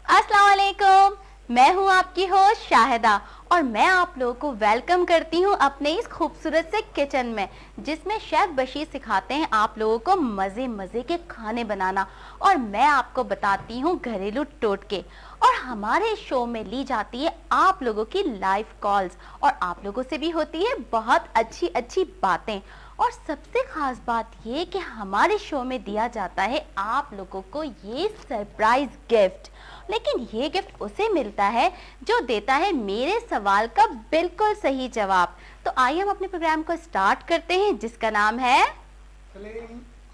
अस्सलाम वालेकुम, मैं हूं आपकी होस्ट शाहिदा और मैं आप लोगों को वेलकम करती हूं अपने इस खूबसूरत से किचन में, जिसमें शेफ बशीर सिखाते हैं आप लोगों को मज़े मज़े के खाने बनाना और मैं आपको बताती हूं घरेलू टोटके। और हमारे शो में ली जाती है आप लोगों की लाइव कॉल्स और आप लोगों से भी होती है बहुत अच्छी अच्छी बातें। और सबसे खास बात ये कि हमारे शो में दिया जाता है आप लोगों को ये सरप्राइज गिफ्ट। लेकिन ये गिफ्ट उसे मिलता है जो देता है मेरे सवाल का बिल्कुल सही जवाब। तो आइए हम अपने प्रोग्राम को स्टार्ट करते हैं, जिसका नाम है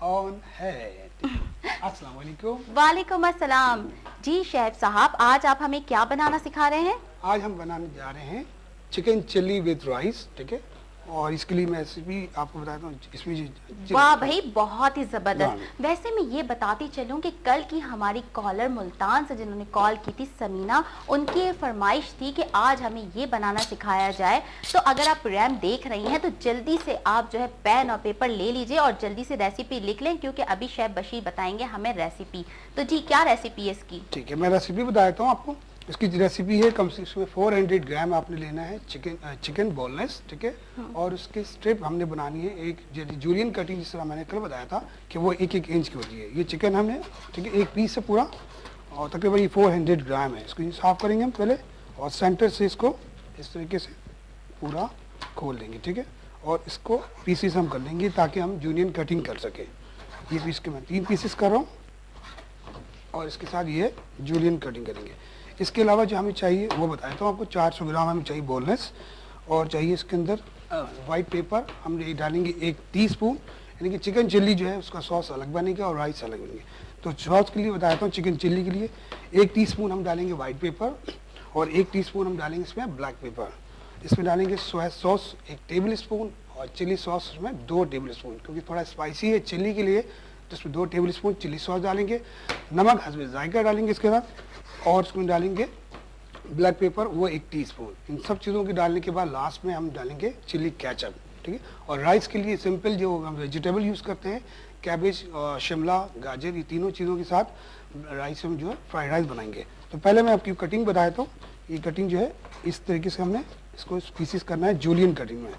ऑन है। अस्सलाम वालेकुम। वालेकुम अस्सलाम। जी शेफ साहब, आज आप हमें क्या बनाना सिखा रहे हैं? आज हम बनाने जा रहे हैं चिकन चिल्ली विद राइस, ठीक है। और इसके लिए मैं रेसिपी आपको बताता हूँ। इसमें वाह भाई, बहुत ही जबरदस्त। वैसे मैं ये बताती चलूं कि कल की हमारी कॉलर मुल्तान से जिन्होंने कॉल की थी, समीना, उनकी ये फरमाइश थी कि आज हमें ये बनाना सिखाया जाए। तो अगर आप प्रोग्राम देख रही हैं तो जल्दी से आप जो है पेन और पेपर ले लीजिए और जल्दी से रेसिपी लिख लें, क्योंकि अभी शेफ बशीर बताएंगे हमें रेसिपी। तो जी, क्या रेसिपी है इसकी? ठीक है, मैं रेसिपी बता देता हूँ आपको। इसकी रेसिपी है कम से कम 400 ग्राम आपने लेना है चिकन बोनलेस, ठीक है। और उसके स्ट्रिप हमने बनानी है एक जूलियन कटिंग, जिस तरह मैंने कल बताया था कि वो 1-1 इंच की होती है। ये चिकन हमने, ठीक है, एक पीस है पूरा और तकरीबन ये 400 ग्राम है। इसको साफ करेंगे हम पहले और सेंटर से इसको इस तरीके से पूरा खोल देंगे, ठीक है। और इसको पीसीस हम कर लेंगे ताकि हम जूलियन कटिंग कर सकें। ये पीस के मैं 3 पीसेस कर रहा हूँ और इसके साथ ये जूलियन कटिंग करेंगे। इसके अलावा जो हमें चाहिए वो बताया था आपको। 400 ग्राम हमें चाहिए बोनलेस और चाहिए इसके अंदर वाइट पेपर हम डालेंगे 1 टीस्पून, यानी कि चिकन चिल्ली जो है उसका सॉस अलग बनेगा और राइस अलग बनेंगे। तो सॉस के लिए बताया था, चिकन चिल्ली के लिए 1 टीस्पून हम डालेंगे वाइट पेपर और 1 टीस्पून हम डालेंगे इसमें ब्लैक पेपर। इसमें डालेंगे सोया सॉस 1 टेबल स्पून और चिली सॉस उसमें 2 टेबल स्पून, क्योंकि थोड़ा स्पाइसी है चिल्ली के लिए, तो इसमें 2 टेबल स्पून चिली सॉस डालेंगे। नमक हस्बे जायका डालेंगे इसके साथ और इसमें डालेंगे ब्लैक पेपर वो 1 टीस्पून। इन सब चीज़ों के डालने के बाद लास्ट में हम डालेंगे चिली केचप, ठीक है। और राइस के लिए सिंपल जो हम वेजिटेबल यूज़ करते हैं, कैबेज, शिमला, गाजर, ये तीनों चीज़ों के साथ राइस हम जो है फ्राइड राइस बनाएंगे। तो पहले मैं आपकी कटिंग बताया था। ये कटिंग जो है इस तरीके से हमने इसको पीसीस करना है जूलियन कटिंग में।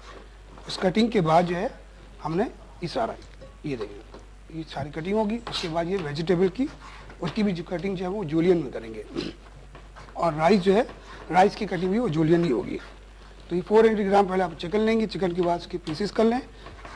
इस कटिंग के बाद जो है हमने ये सारा, ये देखिए, ये सारी कटिंग होगी। उसके बाद ये वेजिटेबल की, उसकी भी जो कटिंग जो है वो जूलियन में करेंगे। और राइस जो है, राइस की कटिंग भी वो जूलियन ही होगी। तो ये 400 ग्राम पहले आप चिकन लेंगे, चिकन के बाद इसके पीसेस कर लें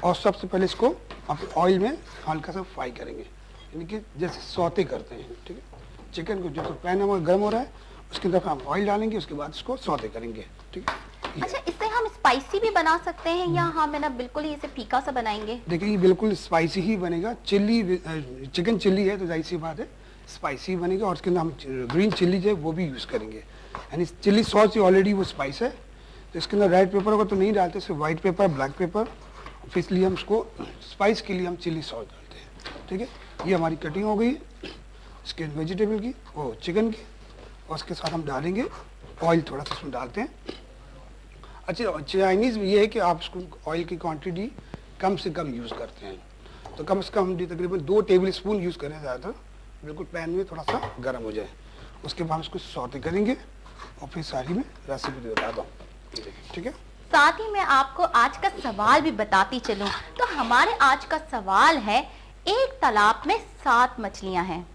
और सबसे पहले इसको आप ऑयल में हल्का सा फ्राई करेंगे, यानी कि जैसे सौते करते हैं, ठीक है। चिकन को जो तो पैन में गर्म हो रहा है उसके अंदर हम ऑयल डालेंगे, उसके बाद इसको सौते करेंगे, ठीक है। अच्छा, इससे हम स्पाइसी भी बना सकते हैं या हम ना बिल्कुल ही इसे फीका सा बनाएंगे? देखिए, ये बिल्कुल स्पाइसी ही बनेगा। चिल्ली चिकन चिल्ली है तो जाहिर सी बात है स्पाइसी बनेगा। और उसके अंदर हम ग्रीन चिल्ली जो है वो भी यूज़ करेंगे, यानी चिल्ली सॉस ऑलरेडी वो स्पाइस है, तो इसके अंदर रेड पेपर होगा तो नहीं डालते, सिर्फ वाइट पेपर, ब्लैक पेपर, फिर इसलिए हम इसको स्पाइस के लिए हम चिल्ली सॉस डालते हैं, ठीक है। ये हमारी कटिंग हो गई इसके वेजिटेबल की, वो चिकन की, और उसके साथ हम डालेंगे ऑयल, थोड़ा सा इसमें डालते हैं। अच्छा, चाइनीज़ में ये है कि आप इसको ऑयल की क्वांटिटी कम से कम यूज़ करते हैं, तो कम से कम हम तकरीबन 2 टेबल स्पून यूज़ करें ज़्यादातर, बिल्कुल पैन में थोड़ा सा गर्म हो जाए। उसके बाद हम इसको सौते करेंगे और फिर सारी में रेसिपी बताता हूँ, ठीक है। साथ ही मैं आपको आज का सवाल भी बताती चलूं। तो हमारे आज का सवाल है, एक तालाब में 7 मछलियां हैं,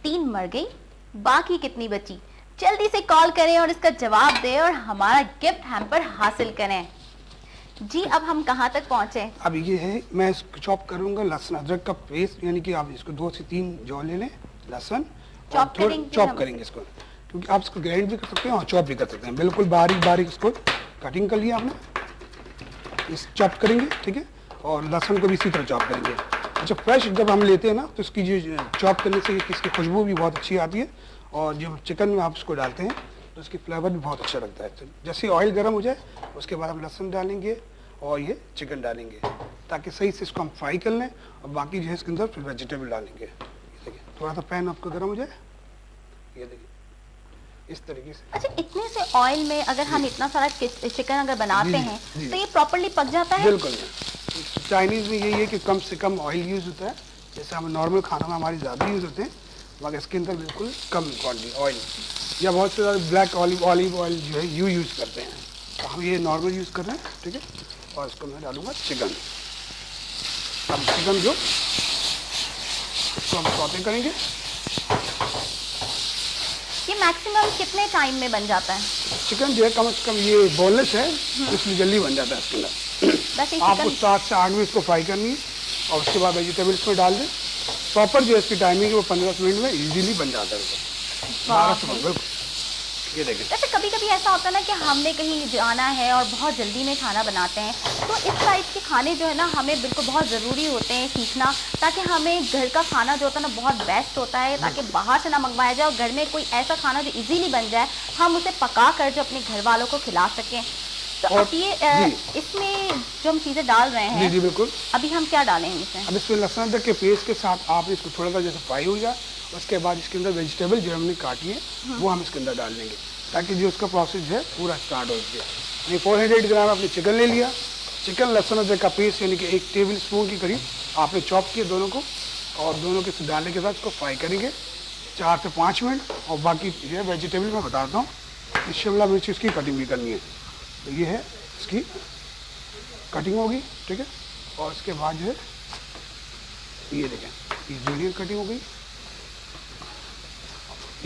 3 मर गई, बाकी कितनी बची? जल्दी से कॉल करें और इसका जवाब दें और हमारा गिफ्ट हैम्पर हासिल करें। जी, अब हम कहाँ तक पहुँचे? अब ये है, मैं इसको चॉप करूँगा लहसुन अदरक का पेस्ट, यानी कि आप इसको 2 से 3 जौ ले लें लहसुन, चॉप करेंगे इसको, क्योंकि आप इसको ग्राइंड भी कर सकते हैं और चॉप भी कर सकते हैं। बिल्कुल बारीक बारीक इसको कटिंग कर लिया आपने, इस चॉप करेंगे, ठीक है। और लहसुन को भी इसी तरह चॉप करेंगे। अच्छा, फ्रेश जब हम लेते हैं ना तो इसकी जो चॉप करने से इसकी खुशबू भी बहुत अच्छी आती है, और जब चिकन में आप इसको डालते हैं तो उसकी फ्लेवर भी बहुत अच्छा लगता है। तो जैसे ऑयल गर्म हो जाए उसके बाद हम लहसुन डालेंगे और ये चिकन डालेंगे, ताकि सही से इसको हम फ्राई कर लें, और बाकी जो है इसके अंदर फिर वेजिटेबल डालेंगे। देखिए, थोड़ा सा पैन आपको गर्म हो जाए, ये देखिए इस तरीके से। अच्छा, इतने से ऑयल में अगर हम इतना सारा चिकन अगर बनाते हैं तो ये प्रॉपर्ली पक जाता है? बिल्कुल नहीं। चाइनीज़ में यही है कि कम से कम ऑयल यूज़ होता है, जैसे हम नॉर्मल खाना में हमारी ज़्यादा यूज़ होते हैं, मगर इसके अंदर बिल्कुल कम क्वांटिटी ऑयल, या बहुत से ज़्यादा ब्लैक ऑलिव ऑयल जो है यूज़ करते हैं, तो हम ये नॉर्मल यूज़ कर रहे हैं, ठीक है। और इसको मैं डालूंगा चिकन। अब चिकन जो इसको हम सौते करेंगे। ये मैक्सिमम कितने टाइम में बन जाता है? चिकन जो है कम से कम ये बोनलेस है, इसलिए जल्दी बन जाता है इसके अंदर। वैसे आपको 7 से 8 मिनट इसको फ्राई करनी है और उसके बाद वेजिटेबल्स में डाल दें। प्रॉपर जो है इसकी टाइमिंग है वो 15 मिनट में इजीली बन जाता है। 12 से 15, ये देखिए। वैसे कभी कभी ऐसा होता है ना कि हमने कहीं जाना है और बहुत जल्दी में खाना बनाते हैं, तो इस टाइप के खाने जो है ना हमें बिल्कुल बहुत ज़रूरी होते हैं सीखना, ताकि हमें घर का खाना जो होता है ना बहुत बेस्ट होता है, ताकि बाहर से ना मंगवाया जाए और घर में कोई ऐसा खाना जो इजीली बन जाए, हम उसे पका कर जो अपने घर वालों को खिला सकें। तो अब ये इसमें जो हम चीज़ें डाल रहे हैं, जी बिल्कुल, अभी हम क्या डालेंगे इसमें? अब इसमें लहसुन अदरक के पेस्ट के साथ आप इसको थोड़ा सा जैसे फ्राई हो जाए, उसके बाद इसके अंदर वेजिटेबल जो हमने काटी है वो हम इसके अंदर डाल देंगे, ताकि जो उसका प्रोसेस है पूरा स्टार्ट हो जाए। 400 ग्राम आपने चिकन ले लिया। चिकन लहसुन अदरक का पेस्ट यानी कि 1 टेबल स्पून के करीब आपने चॉप किए दोनों को, और दोनों के डालने के साथ इसको फ्राई करेंगे 4 से 5 मिनट। और बाकी जो है वेजिटेबल मैं बताता हूँ। शिमला मिर्च इसकी कटिंग भी करनी है, तो ये है इसकी कटिंग होगी, ठीक है। और इसके बाद जो है ये देखें, ये जूलियन कटिंग हो गई,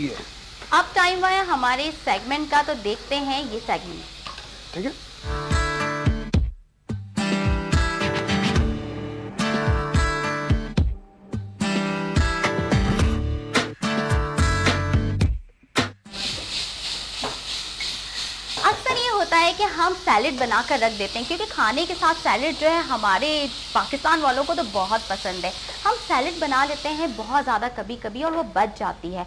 ये अब टाइम हुआ है हमारे सेगमेंट का, तो देखते हैं ये सेगमेंट, ठीक है। अक्सर ये होता है कि हम सैलेड बनाकर रख देते हैं, क्योंकि खाने के साथ सैलेड जो है हमारे पाकिस्तान वालों को तो बहुत पसंद है। हम सैलेड बना लेते हैं बहुत ज़्यादा कभी कभी और वो बच जाती है,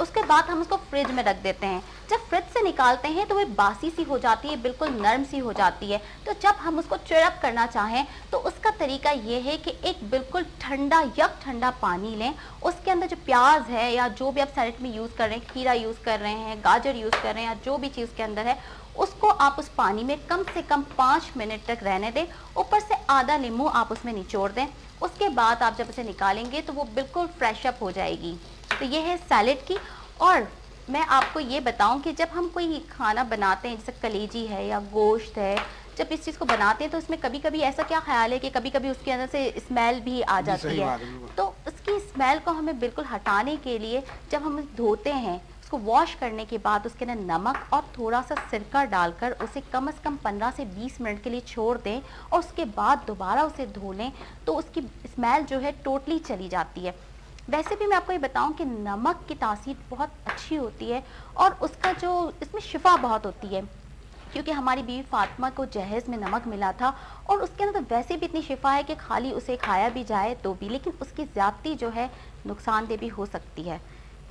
उसके बाद हम उसको फ्रिज में रख देते हैं। जब फ्रिज से निकालते हैं तो वो बासी सी हो जाती है, बिल्कुल नरम सी हो जाती है। तो जब हम उसको चिरअप करना चाहें तो उसका तरीका ये है कि एक बिल्कुल ठंडा यक ठंडा पानी लें, उसके अंदर जो प्याज है या जो भी आप सैलेड में यूज़ कर रहे हैं, खीरा यूज़ कर रहे हैं, गाजर यूज़ कर रहे हैं, या जो भी चीज़ के अंदर है, उसको आप उस पानी में कम से कम 5 मिनट तक रहने दें। ऊपर से आधा नींबू आप उसमें निचोड़ दें। उसके बाद आप जब उसे निकालेंगे तो वो बिल्कुल फ्रेश अप हो जाएगी। तो ये है सैलेड की। और मैं आपको ये बताऊं कि जब हम कोई खाना बनाते हैं, जैसे कलेजी है या गोश्त है, जब इस चीज़ को बनाते हैं तो इसमें कभी कभी ऐसा क्या ख्याल है कि कभी कभी उसके अंदर से स्मेल भी आ जाती है। तो उसकी स्मेल को हमें बिल्कुल हटाने के लिए जब हम धोते हैं, उसको वॉश करने के बाद उसके अंदर नमक और थोड़ा सा सिरका डालकर उसे कम से कम 15 से 20 मिनट के लिए छोड़ दें और उसके बाद दोबारा उसे धो लें, तो उसकी स्मेल जो है टोटली चली जाती है। वैसे भी मैं आपको ये बताऊं कि नमक की तासीर बहुत अच्छी होती है और उसका जो इसमें शिफा बहुत होती है, क्योंकि हमारी बीवी फातिमा को जहेज़ में नमक मिला था और उसके अंदर तो वैसे भी इतनी शिफा है कि खाली उसे खाया भी जाए तो भी, लेकिन उसकी ज़्यादती जो है नुकसानदेह भी हो सकती है।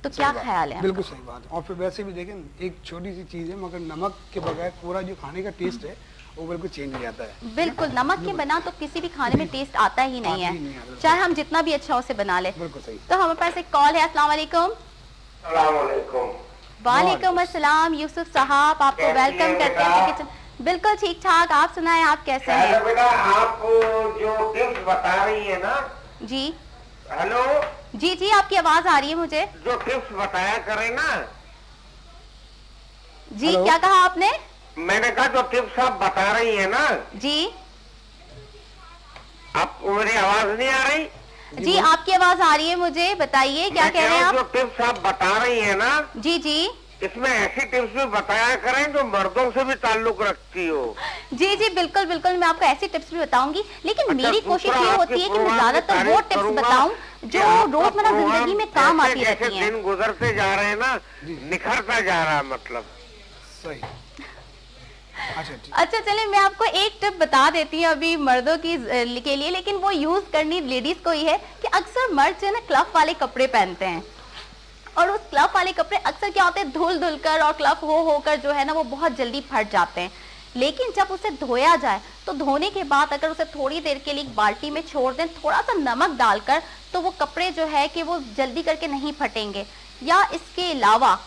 तो क्या ख्याल है? बिल्कुल सही बात। और फिर वैसे भी देखें, एक छोटी सी चीज़ है मगर नमक के बगैर पूरा जो खाने का टेस्ट है वो बिल्कुल चेंज हो जाता है। बिल्कुल, नमक के बना तो किसी भी खाने में टेस्ट आता ही नहीं है, चाहे हम जितना भी अच्छा उसे बना ले। बिल्कुल सही। तो हमारे पास एक कॉल है। अस्सलाम वालेकुम। वालेकुम अस्सलाम। यूसुफ साहब, आपको वेलकम करते हैं किचन। बिल्कुल ठीक ठाक, आप सुनाएं, आप कैसे हैं? बेटा, आप जो टिप्स बता रही है ना। जी हेलो जी जी, आपकी आवाज आ रही है मुझे। जो टिप्स बताया करें ना। जी क्या कहा आपने? मैंने कहा जो टिप्स आप बता रही है ना। जी आपको मेरी आवाज नहीं आ रही? जी आपकी आवाज आ रही है मुझे, बताइए क्या कह रहे हैं आप? जो टिप्स आप बता रही है ना। जी जी, इसमें ऐसी टिप्स भी बताया करें जो मर्दों से भी ताल्लुक रखती हो। जी जी बिल्कुल बिल्कुल, मैं आपको ऐसी टिप्स भी बताऊंगी, लेकिन मेरी कोशिश ये होती है कि मैं ज्यादातर वो टिप्स बताऊं जो रोजमर्रा जिंदगी में काम आती रहती हैं। दिन गुजरते जा रहे हैं ना, निखरता जा रहा है मतलब। सही। अच्छा चलिए, मैं आपको एक टिप बता देती हूँ अभी मर्दों की के लिए, लेकिन वो यूज करनी लेडीज को ही है कि अक्सर मर्द जो है ना क्लफ वाले कपड़े पहनते हैं, और उस क्लफ वाले कपड़े अक्सर क्या होते हैं, धुल धुल कर और क्लफ हो होकर जो है ना वो बहुत जल्दी फट जाते हैं। लेकिन जब उसे धोया जाए तो धोने के बाद अगर उसे थोड़ी देर के लिए एक बाल्टी में छोड़ दें थोड़ा सा नमक डालकर, तो वो कपड़े जो है कि वो जल्दी करके नहीं फटेंगे। या इसके अलावा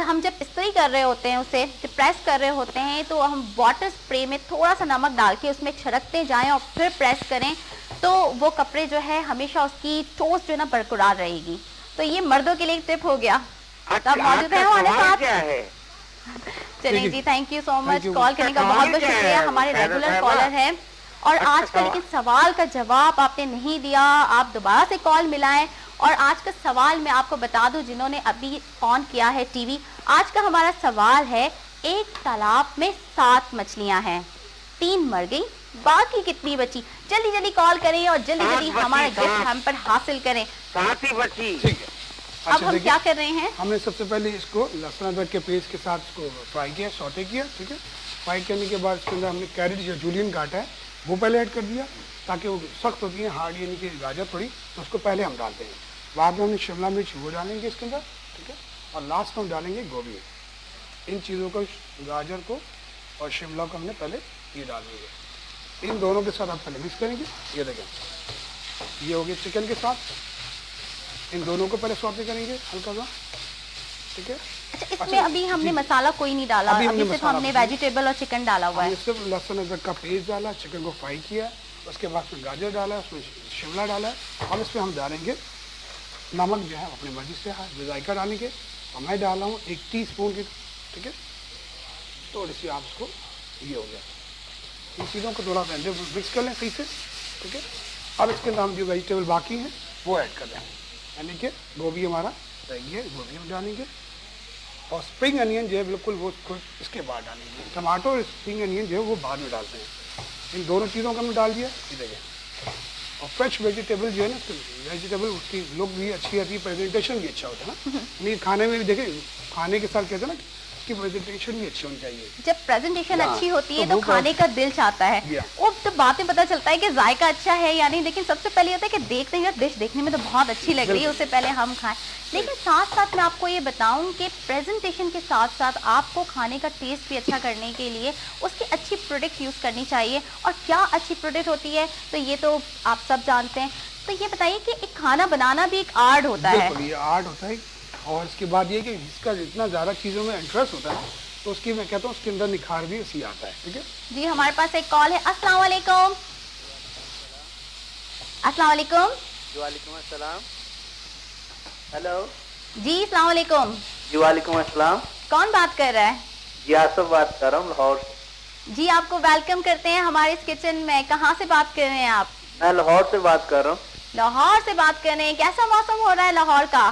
हम जब इस्त्री कर रहे होते हैं, उसे प्रेस कर रहे होते हैं, तो हम वाटर स्प्रे में थोड़ा सा नमक डाल के उसमें छिड़कते जाएं और फिर प्रेस करें, तो वो कपड़े जो है हमेशा उसकी टोस जो है ना बरकरार रहेगी। तो ये मर्दों के लिए एक टिप हो गया। अच्छा, आप मौजूद हैं आपका हमारे सवाल साथ। क्या है? चलिए ठीक जी, है। Thank you so much Thank you. Call करने का सवाल बहुत बहुत क्या है? शुक्रिया। हमारे खैर रेगुलर साहबा। कॉलर हैं और अच्छा, आज का लेकिन सवाल का जवाब आपने नहीं दिया। आप दोबारा से कॉल मिलाएं। और आज का सवाल मैं आपको बता दूं, जिन्होंने अभी ऑन किया है टीवी, आज का हमारा सवाल है, एक तालाब में 7 मछलियां हैं, 3 मर गई, बाकी कितनी बची? जल्दी जल्दी कॉल करें और जल्दी 7 जल्दी बची, हमारा 7। गिफ्ट हम पर हासिल करें। साथ ही बची। ठीक है। अब अच्छा हम देखिए, क्या कर रहे हैं? हमने सबसे पहले इसको लहसुन अदरक के पेस्ट के साथ इसको फ्राई किया, सौटे किया। ठीक है, फ्राई करने के बाद इसके अंदर हमने कैरेट या जूलियन काटा है वो पहले ऐड कर दिया, ताकि वो सख्त होती है हार्ड यानी कि गाजर थोड़ी, तो उसको पहले हम डालते हैं। बाद में हमने शिमला मिर्च वो डालेंगे इसके अंदर। ठीक है, और लास्ट में हम डालेंगे गोभी। इन चीज़ों को, गाजर को और शिमला को हमने पहले ये डाल देंगे। इन दोनों के साथ आप पहले मिक्स करेंगे। ये देखें, ये हो गया चिकन के साथ। इन दोनों को पहले सौते करेंगे हल्का सा। ठीक है, अच्छा, इसमें अभी हमने मसाला कोई नहीं डाला, अभी हमने अभी सिर्फ मसाला हमने नहीं। वेजिटेबल और चिकन डाला हुआ है। हमने सिर्फ लहसुन अदरक का पेस्ट डाला, चिकन को फ्राई किया, उसके बाद उसमें गाजर डाला, उसमें शिमला डाला है। अब इसमें हम डालेंगे नमक, जो है अपनी मर्जी से है, जायका डालेंगे। और मैं डाल रहा हूँ 1 टीस्पून की। ठीक है, थोड़ी सी आप इसको, ये हो गया। इन चीज़ों को थोड़ा सा मिक्स कर लें सही से। ठीक है, अब इसके अंदर हम जो वेजिटेबल बाकी हैं वो ऐड कर दें, यानी कि गोभी हमारा रह गया, गोभी हम डालेंगे। और स्प्रिंग अनियन जो है बिल्कुल वो इसके बाद डालेंगे। टमाटो और स्प्रिंग अनियन जो है वो बाद में डालते हैं। इन दोनों चीज़ों को हमने डाल दिया। ये देखिए, और फ्रेश वेजिटेबल जो है ना, वेजिटेबल उसकी लुक भी अच्छी आती है, प्रेजेंटेशन भी अच्छा होता है ना। नहीं, खाने में भी देखें, खाने के साथ कहते हैं ना, इसकी प्रेजेंटेशन भी अच्छी होनी चाहिए। जब प्रेजेंटेशन हाँ, अच्छी होती है तो तो वो खाने का दिल चाहता है, Yeah. और तो बातें पता चलता है कि जायका अच्छा है या नहीं। लेकिन सबसे पहले होता है कि देखते हैं डिश देखने में तो बहुत अच्छी लग रही है, उससे पहले हम खाएं। लेकिन साथ साथ मैं आपको ये बताऊं कि प्रेजेंटेशन के साथ साथ आपको खाने का टेस्ट भी अच्छा करने के लिए उसकी अच्छी प्रोडक्ट यूज़ करनी चाहिए। और क्या अच्छी प्रोडक्ट होती है तो ये तो आप सब जानते हैं। तो ये बताइए कि एक खाना बनाना भी एक आर्ट होता है। बिल्कुल, ये आर्ट होता है। और इसके बाद ये कि जिसका जितना ज़्यादा चीज़ों में इंटरेस्ट होता है, तो उसकी, मैं कहता हूँ, उसके अंदर निखार भी इसी आता है। ठीक है, जी, हमारे पास एक कॉल है। अस्सलाम वालेकुम। अस्सलाम वालेकुम। वालेकुम अस्सलाम। हेलो जी, अस्सलाम वालेकुम। जी, वालेकुम अस्सलाम। कौन बात कर रहा है? जी, आसफ बात कर रहा हूँ लाहौर से। जी, आपको वेलकम करते हैं हमारे इस किचन में। कहाँ से बात कर रहे हैं आप? मैं लाहौर से बात कर रहा हूँ। लाहौर से बात कर रहे हैं। कैसा मौसम हो रहा है लाहौर का?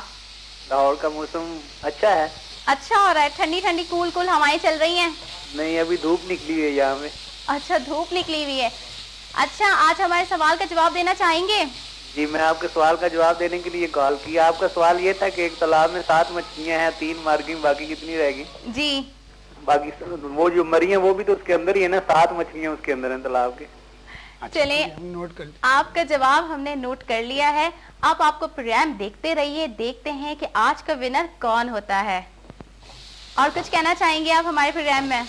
लाहौर का मौसम अच्छा है। अच्छा हो रहा है, ठंडी ठंडी कूल कूल हवाएं चल रही हैं। नहीं, अभी धूप निकली हुई है यहाँ में। अच्छा, धूप निकली हुई है। अच्छा, आज हमारे सवाल का जवाब देना चाहेंगे? जी, मैं आपके सवाल का जवाब देने के लिए कॉल किया। आपका सवाल ये था कि एक तालाब में 7 मछलियाँ हैं, 3 मर गई, बाकी कितनी रहेगी? जी, बाकी वो जो मरी हैं वो भी तो उसके अंदर ही है ना, 7 मछलियाँ उसके अंदर हैं तालाब के। अच्छा, चलिए, हम नोट कर। आपका जवाब हमने नोट कर लिया है। अब आपको प्रोग्राम देखते रहिए, देखते हैं कि आज का विनर कौन होता है। और कुछ कहना चाहेंगे आप हमारे प्रोग्राम में?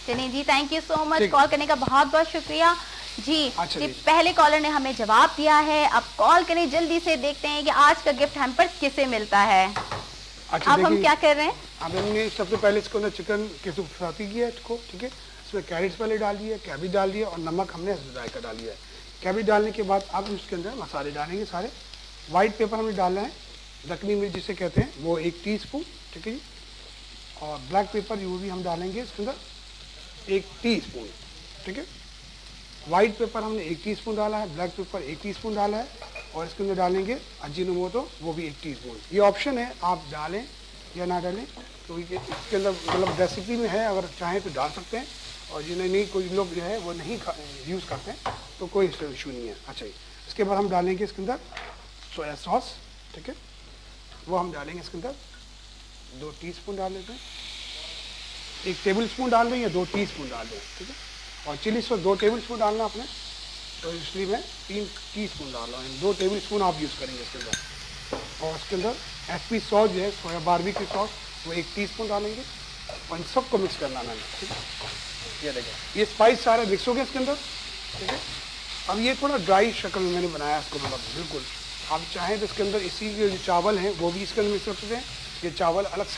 चलिए जी, थैंक यू सो मच, ठीक। कॉल करने का बहुत बहुत शुक्रिया। जी, अच्छा जी, जी। पहले कॉलर ने हमें जवाब दिया है। अब कॉल करें जल्दी से, देखते हैं कि आज का गिफ्ट हम पर किसे मिलता है। अच्छा, अब हम देखिए, क्या कर रहे हैं? अब हमने सबसे पहले इसको अंदर चिकन के सूप फ्राई किया इसको। ठीक है, इसमें कैरेट्स पहले डाल दिए, कैबेज डाल दिया, और नमक हमने जायका डाल दिया है। कैबेज डालने के बाद अब हम इसके अंदर मसाले डालेंगे सारे। वाइट पेपर हमें डालना है, दखनी मिर्च जिसे कहते हैं, वो 1 टीस्पून। ठीक है जी, और ब्लैक पेपर वो भी हम डालेंगे इसके अंदर 1 टीस्पून। ठीक है, वाइट पेपर हमने 1 टीस्पून डाला है, ब्लैक पेपर 1 टीस्पून डाला है, और इसके अंदर डालेंगे अजीनोमोटो, वो भी 1 टीस्पून। ये ऑप्शन है, आप डालें या ना डालें, तो इसके अंदर मतलब रेसिपी में है, अगर चाहें तो डाल सकते हैं। और जिन्हें नहीं, कोई लोग जो है वो नहीं यूज़ करते हैं, तो कोई इशू नहीं है। अच्छा, इसके बाद हम डालेंगे इसके अंदर सोया सॉस। ठीक है, वो हम डालेंगे इसके अंदर 2 टीस्पून डाल देते हैं। 1 टेबल स्पून डाल दें या 2 टीस्पून डाल दें। ठीक है, और चिली सॉस 2 टेबल स्पून डालना आपने, तो इसलिए मैं 3 टीस्पून डाल रहा हूँ। 2 टेबल स्पून आप यूज़ करेंगे इसके अंदर। और इसके अंदर एसपी सॉस जो है, सोया बारबेक्यू सॉस, वो 1 टीस्पून डालेंगे, और इन सबको मिक्स करना मैंने। ठीक है, ये देखिए, ये स्पाइस सारे मिक्स हो गए इसके अंदर। ठीक है, अब ये थोड़ा ड्राई शक्ल में मैंने बनाया इसको, मतलब बिल्कुल। आप चाहें तो इसके अंदर इसी के जो चावल हैं वो भी इसके अंदर मिक्स कर सकते हैं। ये चावल अलग से